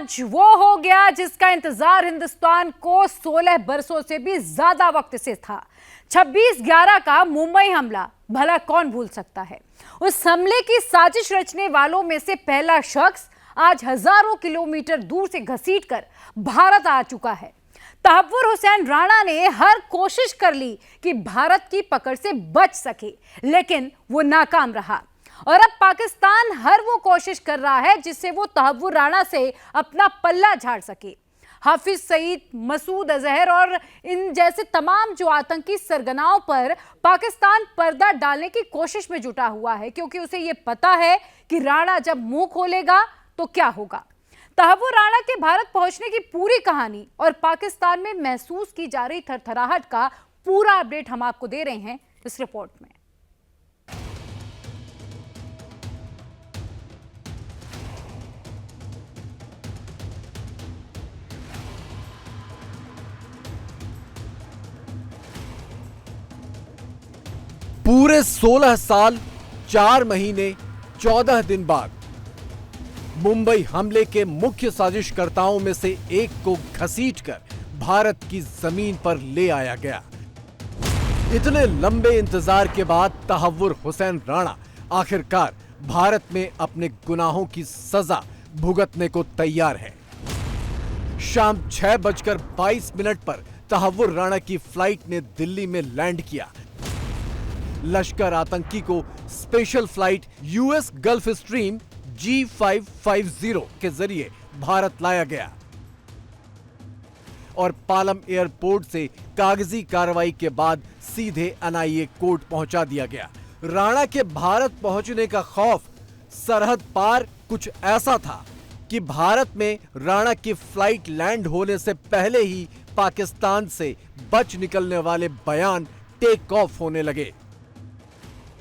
आज वो हो गया जिसका इंतजार हिंदुस्तान को 16 बरसों से भी ज्यादा वक्त से था। 26/11 का मुंबई हमला भला कौन भूल सकता है। उस हमले की साजिश रचने वालों में से पहला शख्स आज हजारों किलोमीटर दूर से घसीटकर भारत आ चुका है। तहव्वुर हुसैन राणा ने हर कोशिश कर ली कि भारत की पकड़ से बच सके, लेकिन वो नाकाम रहा। और अब पाकिस्तान हर वो कोशिश कर रहा है जिससे वो तहव्वुर राणा से अपना पल्ला झाड़ सके। हाफिज सईद, मसूद अजहर और इन जैसे तमाम जो आतंकी सरगनाओं पर पाकिस्तान पर्दा डालने की कोशिश में जुटा हुआ है, क्योंकि उसे ये पता है कि राणा जब मुंह खोलेगा तो क्या होगा। तहव्वुर राणा के भारत पहुंचने की पूरी कहानी और पाकिस्तान में महसूस की जा रही थरथराहट का पूरा अपडेट हम आपको दे रहे हैं इस रिपोर्ट में। पूरे 16 साल 4 महीने 14 दिन बाद मुंबई हमले के मुख्य साजिशकर्ताओं में से एक को घसीटकर भारत की जमीन पर ले आया गया। इतने लंबे इंतजार के बाद तहव्वुर हुसैन राणा आखिरकार भारत में अपने गुनाहों की सजा भुगतने को तैयार है। शाम 6:22 पर तहव्वुर राणा की फ्लाइट ने दिल्ली में लैंड किया। लश्कर आतंकी को special flight US gulf stream G550 के जरिए भारत लाया गया और पालम एयरपोर्ट से कागजी कार्रवाई के बाद सीधे एनआईए कोर्ट पहुंचा दिया गया। राणा के भारत पहुंचने का खौफ सरहद पार कुछ ऐसा था कि भारत में राणा की फ्लाइट लैंड होने से पहले ही पाकिस्तान से बच निकलने वाले बयान टेक ऑफ होने लगे।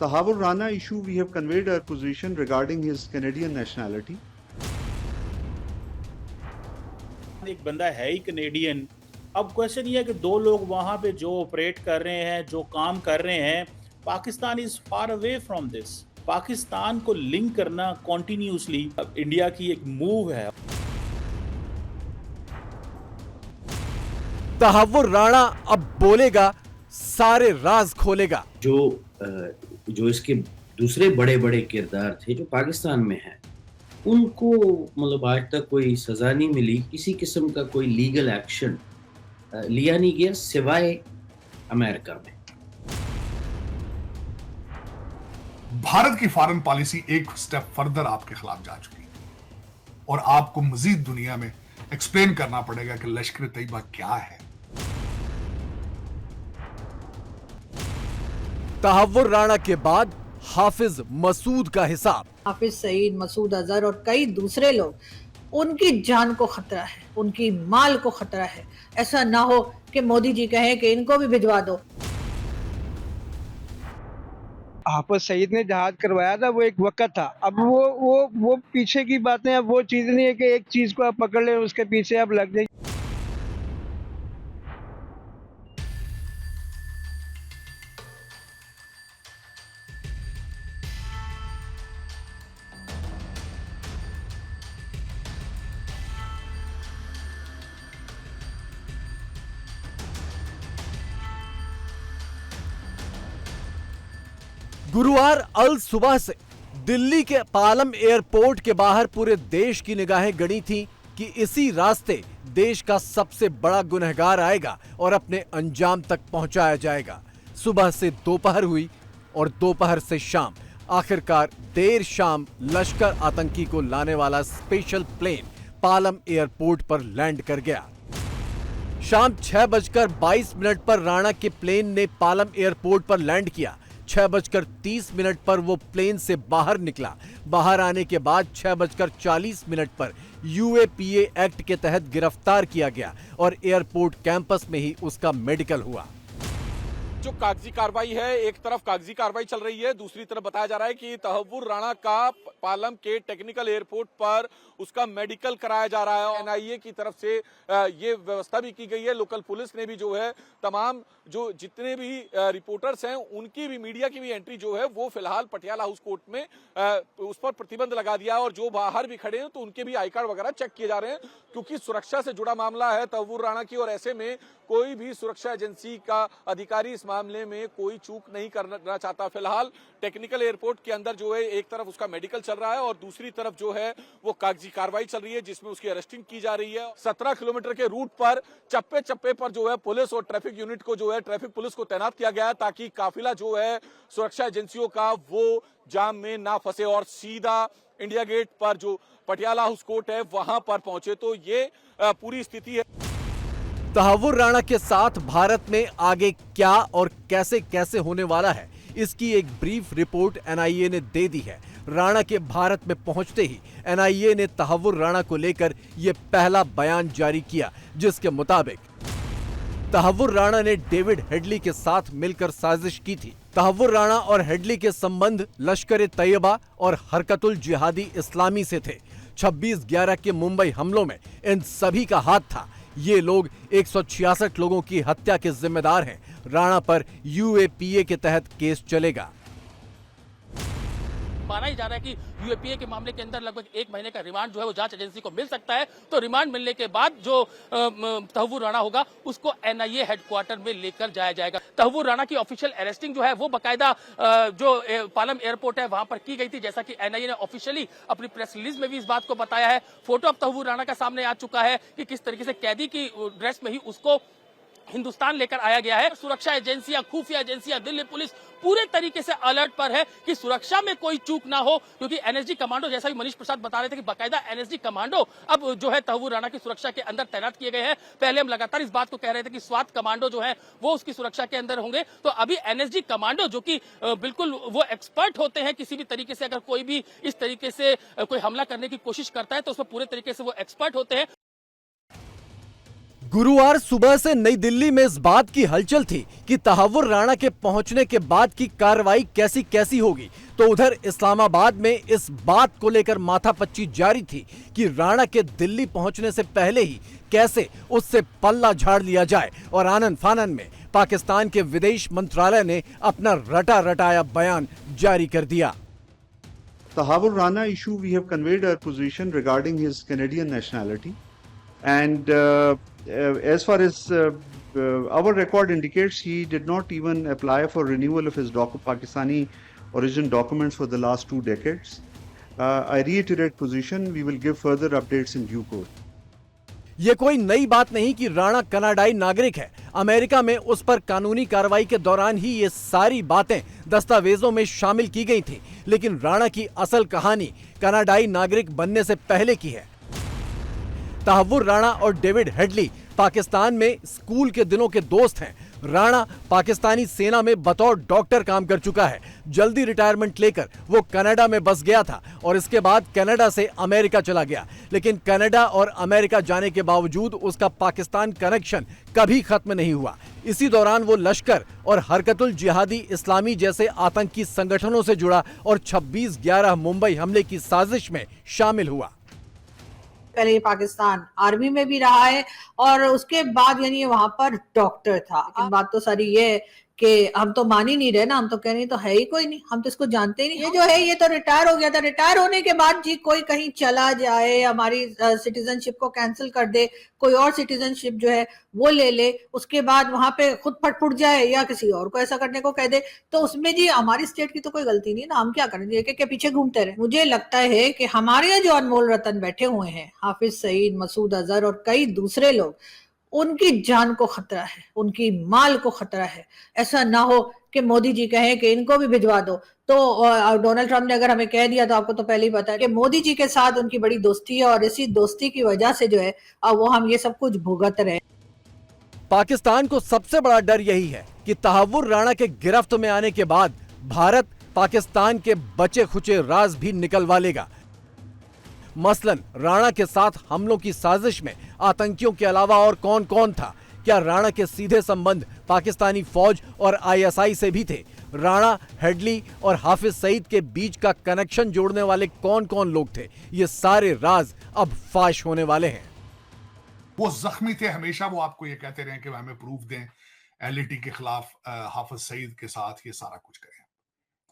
Tawwur Rana issue, we have conveyed our position regarding his Canadian nationality. एक बंदा है ही कनेडियन। अब क्वेश्चन ये है कि दो लोग वहां पे जो ऑपरेट कर रहे हैं, जो काम कर रहे हैं, Pakistan is far away from this. Pakistan को लिंक करना कॉन्टिन्यूसली इंडिया की एक मूव है। तहव्वुर राणा अब बोलेगा, सारे राज खोलेगा। जो इसके दूसरे बड़े बड़े किरदार थे जो पाकिस्तान में हैं, उनको मतलब आज तक कोई सजा नहीं मिली, किसी किस्म का कोई लीगल एक्शन लिया नहीं गया सिवाय अमेरिका में। भारत की फॉरेन पॉलिसी एक स्टेप फर्दर आपके खिलाफ जा चुकी है और आपको मजीद दुनिया में एक्सप्लेन करना पड़ेगा कि लश्कर तैयबा क्या है। तहव्वुर राणा के बाद हाफिज मसूद का हिसाब। हाफिज सईद, मसूद अजहर और कई दूसरे लोग, उनकी जान को खतरा है, उनकी माल को खतरा है। ऐसा ना हो कि मोदी जी कहें कि इनको भी भिजवा दो। हाफिज सईद ने जहाज करवाया था, वो एक वक्त था। अब वो पीछे की बातें, अब वो चीज नहीं है कि एक चीज को आप पकड़ ले उसके पीछे आप लग जाए। गुरुवार अल सुबह से दिल्ली के पालम एयरपोर्ट के बाहर पूरे देश की निगाहें गड़ी थीं कि इसी रास्ते देश का सबसे बड़ा गुनहगार आएगा और अपने अंजाम तक पहुंचाया जाएगा। सुबह से दोपहर हुई और दोपहर से शाम। आखिरकार देर शाम लश्कर आतंकी को लाने वाला स्पेशल प्लेन पालम एयरपोर्ट पर लैंड कर गया। शाम 6:22 पर राणा के प्लेन ने पालम एयरपोर्ट पर लैंड किया। 6:30 पर वो प्लेन से बाहर निकला। बाहर आने के बाद 6:40 पर यूएपीए एक्ट के तहत गिरफ्तार किया गया और एयरपोर्ट कैंपस में ही उसका मेडिकल हुआ। जो कागजी कार्रवाई है, एक तरफ कागजी कार्रवाई चल रही है, दूसरी तरफ बताया जा रहा है कि तहव्वुर राणा का पालम के टेक्निकल एयरपोर्ट पर उसका मेडिकल कराया जा रहा है। एनआईए की तरफ से ये व्यवस्था भी की गई है। लोकल पुलिस ने भी जो है तमाम जो जितने भी रिपोर्टर्स हैं उनकी भी, मीडिया की भी एंट्री जो है वो फिलहाल पटियाला हाउस कोर्ट में उस पर प्रतिबंध लगा दिया है और जो बाहर भी खड़े हैं तो उनके भी आई कार्ड वगैरह चेक किए जा रहे हैं, क्योंकि सुरक्षा से जुड़ा मामला है तहव्वुर राणा की और ऐसे में कोई भी सुरक्षा एजेंसी का अधिकारी इस मामले में कोई चूक नहीं करना चाहता। फिलहाल टेक्निकल एयरपोर्ट के अंदर जो है एक तरफ उसका मेडिकल चल रहा है और दूसरी तरफ जो है वो कागजी कार्रवाई चल रही है जिसमें उसकी अरेस्टिंग की जा रही है। 17 किलोमीटर के रूट पर चप्पे चप्पे पर जो है पुलिस और ट्रैफिक यूनिट को जो है ट्रैफिक पुलिस को तैनात किया गया है ताकि काफिला जो है सुरक्षा एजेंसियों का वो जाम में ना फंसे और सीधा इंडिया गेट पर जो पटियाला हाउस कोर्ट है वहां पर पहुंचे। तो ये पूरी स्थिति है। तहव्वुर राणा के साथ भारत में आगे क्या और कैसे कैसे होने वाला है, इसकी एक ब्रीफ रिपोर्ट एनआईए ने दे दी है। राणा के भारत में पहुंचते ही एनआईए ने तहव्वुर राणा को लेकर यह पहला बयान जारी किया, जिसके मुताबिक तहव्वुर राणा ने डेविड हेडली के साथ मिलकर साजिश की थी। तहव्वुर राणा और हेडली के संबंध लश्कर ए तैयबा और हरकतुल जिहादी इस्लामी से थे। 26/11 के मुंबई हमलों में इन सभी का हाथ था। ये लोग 166 लोगों की हत्या के जिम्मेदार हैं। राणा पर यूएपीए के तहत केस चलेगा। माना ही जा रहा है कि यूएपीए के मामले के अंदर लगभग 1 महीने का रिमांड जो है वो जांच एजेंसी को मिल सकता है। तो रिमांड मिलने के बाद जो तहव्वुर राणा होगा उसको एनआईए हेडक्वार्टर में लेकर जाया जाएगा। तहव्वुर राणा की ऑफिशियल अरेस्टिंग जो है वो बाकायदा जो पालम एयरपोर्ट है वहां पर की गई थी, जैसा कि एनआईए ने ऑफिशियली अपनी प्रेस रिलीज में भी इस बात को बताया है। फोटो अब तहव्वुर राणा का सामने आ चुका है कि किस तरीके से कैदी की ड्रेस में ही उसको हिंदुस्तान लेकर आया गया है। सुरक्षा एजेंसियां, खुफिया एजेंसियां, दिल्ली पुलिस पूरे तरीके से अलर्ट पर है कि सुरक्षा में कोई चूक ना हो, क्योंकि एनएसजी कमांडो, जैसा कि मनीष प्रसाद बता रहे थे कि बाकायदा एनएसजी कमांडो अब जो है तहव्वुर राणा की सुरक्षा के अंदर तैनात किए गए हैं। पहले हम लगातार इस बात को कह रहे थे कि स्वात कमांडो जो है वो उसकी सुरक्षा के अंदर होंगे, तो अभी एनएसजी कमांडो जो कि बिल्कुल वो एक्सपर्ट होते हैं, किसी भी तरीके से अगर कोई भी इस तरीके से कोई हमला करने की कोशिश करता है तो उसमें पूरे तरीके से वो एक्सपर्ट होते हैं। गुरुवार सुबह से नई दिल्ली में इस बात की हलचल थी कि तहव्वुर राणा के पहुंचने के बाद की कार्रवाई कैसी कैसी होगी, तो उधर इस्लामाबाद में इस बात को लेकर माथापच्ची जारी थी कि राणा के दिल्ली पहुंचने से पहले ही कैसे उससे पल्ला झाड़ लिया जाए। और आनन फानन में पाकिस्तान के विदेश मंत्रालय ने अपना रटा रटाया बयान जारी कर दिया। Tahawwur Rana issue, we have conveyed our position regarding his Canadian nationality, and as far as our record indicates, he did not even apply for renewal of his Pakistani origin documents for the last 2 decades. I reiterate position, we will give further updates in due course. ये कोई नई बात नहीं कि राणा कनाडाई नागरिक है। America में उस पर कानूनी कार्रवाई के दौरान ही ये सारी बातें दस्तावेजों में शामिल की गई थी, लेकिन राणा की असल कहानी कनाडाई नागरिक बनने से पहले की है। तहव्वुर राणा और डेविड हेडली पाकिस्तान में स्कूल के दिनों के दोस्त हैं। राणा पाकिस्तानी सेना में बतौर डॉक्टर काम कर चुका है। जल्दी रिटायरमेंट लेकर वो कनाडा में बस गया था और इसके बाद कनाडा से अमेरिका चला गया, लेकिन कनाडा और अमेरिका जाने के बावजूद उसका पाकिस्तान कनेक्शन कभी खत्म नहीं हुआ। इसी दौरान वो लश्कर और हरकतुल जिहादी इस्लामी जैसे आतंकी संगठनों से जुड़ा और 26/11 मुंबई हमले की साजिश में शामिल हुआ। पहले पाकिस्तान आर्मी में भी रहा है और उसके बाद यानी वहां पर डॉक्टर था। लेकिन बात तो सारी ये है कि हम तो मान ही नहीं रहे ना, हम तो कह रहे तो है ही कोई नहीं, हम तो इसको जानते ही नहीं। ये जो है ये तो रिटायर हो गया था। रिटायर होने के बाद जी कोई कहीं चला जाए, हमारी सिटीजनशिप को कैंसिल कर दे, कोई और सिटीजनशिप जो है वो ले ले, उसके बाद वहां पे खुद फटफुट जाए या किसी और को ऐसा करने को कह दे, तो उसमें जी हमारी स्टेट की तो कोई गलती नहीं ना। हम क्या करें, एक के पीछे घूमते रहे। मुझे लगता है कि हमारे यहाँ जो अनमोल रतन बैठे हुए हैं, हाफिज सईद, मसूद अजहर और कई दूसरे लोग, उनकी जान को खतरा है, उनकी माल को खतरा है। ऐसा ना हो कि मोदी जी कहें कि इनको भी भिजवा दो। तो डोनाल्ड ट्रंप ने अगर हमें कह दिया तो आपको तो पहले ही पता है कि मोदी जी के साथ उनकी बड़ी दोस्ती है और इसी दोस्ती की वजह से जो है वो हम ये सब कुछ भुगत रहे। पाकिस्तान को सबसे बड़ा डर यही है कि तहव्वुर राणा के गिरफ्त में आने के बाद भारत पाकिस्तान के बचे खुचे राज भी निकलवा लेगा। मसलन राणा के साथ हमलों की साजिश में आतंकियों के अलावा और कौन कौन था, क्या राणा के सीधे संबंध पाकिस्तानी फौज और आईएसआई से भी थे? राणा, हेडली और हाफिज सईद के बीच का कनेक्शन जोड़ने वाले कौन कौन लोग थे? ये सारे राज अब फाश होने वाले हैं। वो जख्मी थे हमेशा, वो आपको ये कहते रहे कि हमें प्रूफ दें, एलईटी के खिलाफ हाफिज सईद के साथ ये सारा कुछ करें,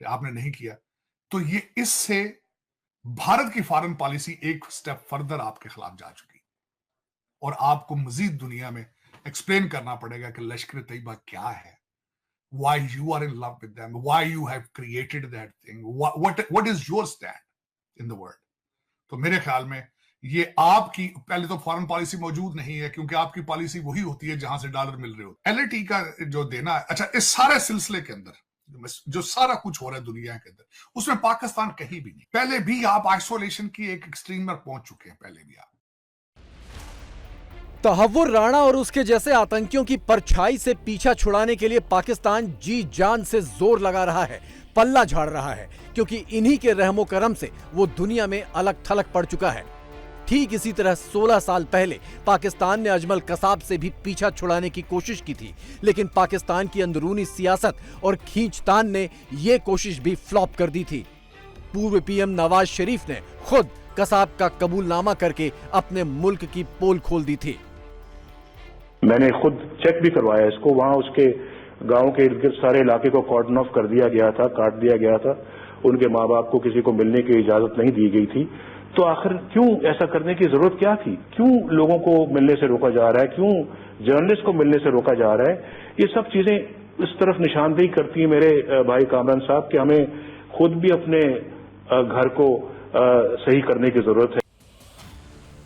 आपने नहीं किया। तो ये इससे भारत की फॉरेन पॉलिसी एक स्टेप फर्दर आपके खिलाफ जा चुकी और आपको मजीद दुनिया में एक्सप्लेन करना पड़ेगा कि लश्कर तैयबा क्या है, why you are in love with them, why you have created that thing, what is your stand in the world। तो मेरे ख्याल में ये आपकी पहले तो फॉरेन पॉलिसी मौजूद नहीं है, क्योंकि आपकी पॉलिसी वही होती है जहां से डॉलर मिल रहे हो। एलईटी का जो देना है, अच्छा, इस सारे सिलसिले के अंदर जो सारा कुछ हो रहा है दुनिया के अंदर, उसमें पाकिस्तान कहीं भी नहीं। पहले भी आप आइसोलेशन की एक एक्सट्रीम में पहुंच चुके हैं, पहले भी आप। तहव्वुर राणा और उसके जैसे आतंकियों की परछाई से पीछा छुड़ाने के लिए पाकिस्तान जी जान से जोर लगा रहा है, पल्ला झाड़ रहा है, क्योंकि इन्हीं के रहमो करम से वो दुनिया में अलग थलग पड़ चुका है। ठीक इसी तरह 16 साल पहले पाकिस्तान ने अजमल कसाब से भी पीछा छुड़ाने की कोशिश की थी, लेकिन पाकिस्तान की अंदरूनी सियासत और खींचतान ने यह कोशिश भी फ्लॉप कर दी थी। पूर्व पीएम नवाज शरीफ ने खुद कसाब का कबूलनामा करके अपने मुल्क की पोल खोल दी थी। मैंने खुद चेक भी करवाया इसको, वहां उसके गांव के इर्द गिर्द सारे इलाके को कॉर्डन ऑफ कर दिया गया था, काट दिया गया था। उनके माँ बाप को किसी को मिलने की इजाजत नहीं दी गई थी। तो आखिर क्यों ऐसा करने की जरूरत क्या थी? क्यों लोगों को मिलने से रोका जा रहा है? क्यों जर्नलिस्ट को मिलने से रोका जा रहा है? ये सब चीजें इस तरफ निशानदेही करती है मेरे भाई कामरान साहब कि हमें खुद भी अपने घर को सही करने की जरूरत है।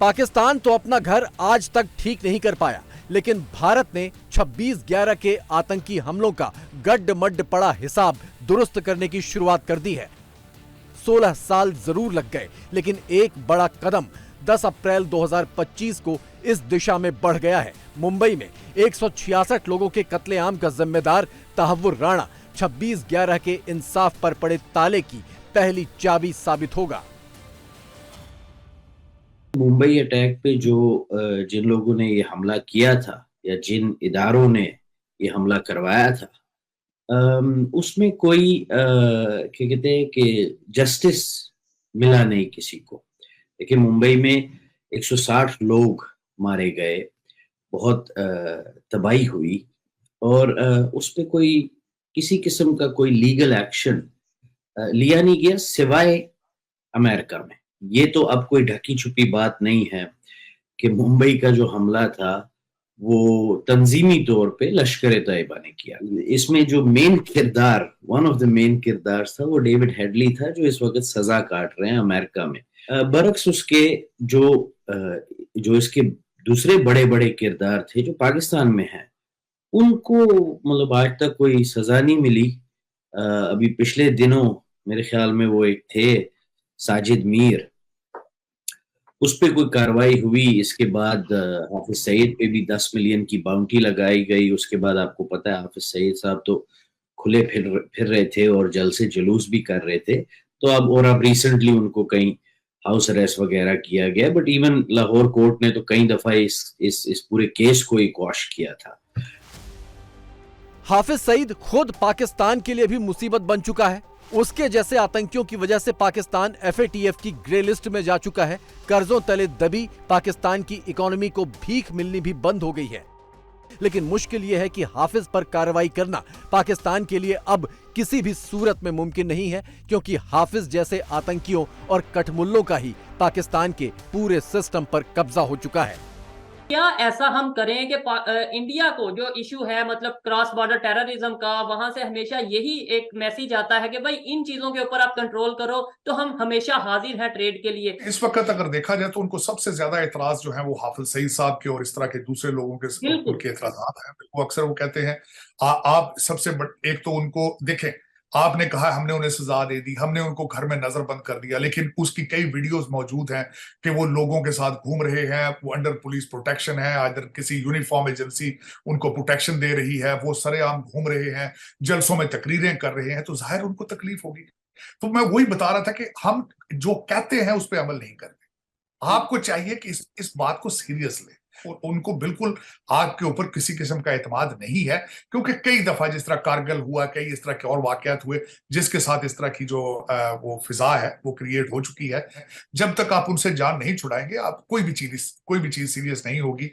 पाकिस्तान तो अपना घर आज तक ठीक नहीं कर पाया, लेकिन भारत ने 26/11 के आतंकी हमलों का गड्ढ-मड्ढ पड़ा हिसाब दुरुस्त करने की शुरुआत कर दी है। 16 साल जरूर लग गए, लेकिन एक बड़ा कदम 10 अप्रैल 2025 को इस दिशा में बढ़ गया है। मुंबई में 166 लोगों के कत्लेआम का जिम्मेदार तहव्वुर राणा 26/11 के इंसाफ पर पड़े ताले की पहली चाबी साबित होगा। मुंबई अटैक पे जो जिन लोगों ने ये हमला किया था या जिन इदारों ने ये हमला करवाया था, उसमें कोई क्या कहते हैं कि जस्टिस मिला नहीं किसी को। लेकिन मुंबई में 160 लोग मारे गए, बहुत तबाही हुई और उस पे कोई किसी किस्म का कोई लीगल एक्शन लिया नहीं गया सिवाय अमेरिका में। ये तो अब कोई ढकी छुपी बात नहीं है कि मुंबई का जो हमला था वो तंजीमी तौर पे लश्कर तैयबा ने किया। इसमें जो मेन किरदार, वन ऑफ द मेन किरदार था, वो डेविड हेडली था, जो इस वक्त सजा काट रहे हैं अमेरिका में। बरक्स उसके जो इसके दूसरे बड़े बड़े किरदार थे जो पाकिस्तान में हैं, उनको मतलब आज तक कोई सजा नहीं मिली। अभी पिछले दिनों मेरे ख्याल में वो एक थे साजिद मीर, उस पे कोई कार्रवाई हुई। इसके बाद हाफिज सईद पे भी 10 मिलियन की बाउंटी लगाई गई। उसके बाद आपको पता है हाफिज सईद साहब तो खुले फिर रहे थे और जल से जुलूस भी कर रहे थे। तो अब रिसेंटली उनको कहीं हाउस अरेस्ट वगैरह किया गया, बट इवन लाहौर कोर्ट ने तो कई दफा इस पूरे केस को ही क्वॉश किया था। हाफिज सईद खुद पाकिस्तान के लिए भी मुसीबत बन चुका है। उसके जैसे आतंकियों की वजह से पाकिस्तान FATF की ग्रे लिस्ट में जा चुका है। कर्जों तले दबी पाकिस्तान की इकोनॉमी को भीख मिलनी भी बंद हो गई है। लेकिन मुश्किल यह है कि हाफिज पर कार्रवाई करना पाकिस्तान के लिए अब किसी भी सूरत में मुमकिन नहीं है, क्योंकि हाफिज जैसे आतंकियों और कठमुल्लों का ही पाकिस्तान के पूरे सिस्टम पर कब्जा हो चुका है। क्या ऐसा हम करें कि इंडिया को जो इशू है मतलब क्रॉस बॉर्डर टेररिज्म का, वहां से हमेशा यही एक मैसेज आता है कि भाई इन चीजों के ऊपर आप कंट्रोल करो, तो हम हमेशा हाजिर हैं ट्रेड के लिए। इस वक्त अगर देखा जाए तो उनको सबसे ज्यादा एतराज जो है वो हाफिज सईद साहब के और इस तरह के दूसरे लोगों के उनके एतराजात हैं। वो अक्सर वो कहते हैं आप सबसे एक तो उनको देखें, आपने कहा हमने उन्हें सजा दे दी, हमने उनको घर में नजरबंद कर दिया, लेकिन उसकी कई वीडियोस मौजूद हैं कि वो लोगों के साथ घूम रहे हैं, वो अंडर पुलिस प्रोटेक्शन है, अदर किसी यूनिफॉर्म एजेंसी उनको प्रोटेक्शन दे रही है, वो सरेआम घूम रहे हैं, जलसों में तकरीरें कर रहे हैं, तो जाहिर उनको तकलीफ होगी। तो मैं वही बता रहा था कि हम जो कहते हैं उस पर अमल नहीं करते। आपको चाहिए कि इस बात को सीरियस लें। उनको बिल्कुल आपके ऊपर किसी किस्म का एतमाद नहीं है, क्योंकि कई दफा जिस तरह कारगिल हुआ, कई इस तरह के और वाकयात हुए जिसके साथ इस तरह की जो वो फिजा है वो क्रिएट हो चुकी है। जब तक आप उनसे जान नहीं छुड़ाएंगे, आप कोई भी चीज सीरियस नहीं होगी।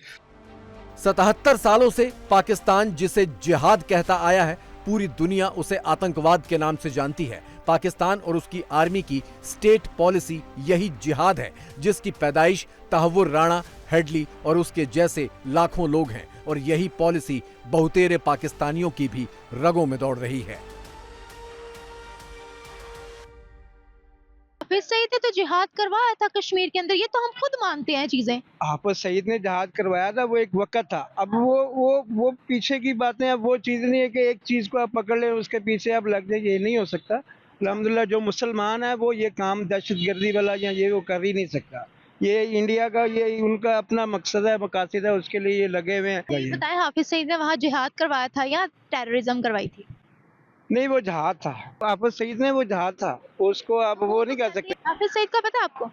77 सालों से पाकिस्तान जिसे जिहाद कहता आया है, पूरी दुनिया उसे आतंकवाद के नाम से जानती है। पाकिस्तान और उसकी आर्मी की स्टेट पॉलिसी यही जिहाद है, जिसकी पैदाइश तहव्वुर राणा, हेडली और उसके जैसे लाखों लोग हैं, और यही पॉलिसी बहुतेरे पाकिस्तानियों की भी रगों में दौड़ रही है। हाफिज सईद ने तो जिहाद करवाया था कश्मीर के अंदर, ये तो हम खुद मानते हैं चीजें। हाफिज सईद ने जिहाद करवाया था, वो एक वक्त था। अब वो पीछे की बातें, अब वो चीज नहीं है कि एक चीज को आप पकड़ ले उसके पीछे आप लग जाए, ये नहीं हो सकता। अल्हम्दुलिल्लाह जो मुसलमान है वो ये काम दहशतगर्दी वाला या ये वो कर ही नहीं सकता। ये इंडिया का, ये उनका अपना मकसद है, मकासद है, उसके लिए ये लगे हुए हैं। बताएं, हाफिज सईद ने वहाँ जिहाद करवाया था या टेररिज्म करवाई थी? नहीं, वो जिहाद था। हाफिज सईद ने वो जिहाद था, उसको आप वो नहीं कह सकते। हाफिज सईद का पता है आपको?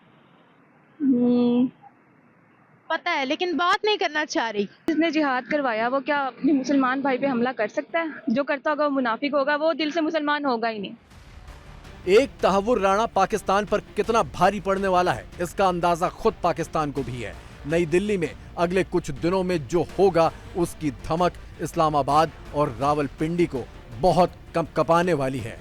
पता है, लेकिन बात नहीं करना चाह रही। जिसने जिहाद करवाया वो क्या अपने मुसलमान भाई पे हमला कर सकता है? जो करता होगा वो मुनाफिक होगा, वो दिल से मुसलमान होगा ही नहीं। एक तहव्वुर राणा पाकिस्तान पर कितना भारी पड़ने वाला है, इसका अंदाजा खुद पाकिस्तान को भी है। नई दिल्ली में अगले कुछ दिनों में जो होगा, उसकी धमक इस्लामाबाद और रावलपिंडी को बहुत कंपकपाने वाली है।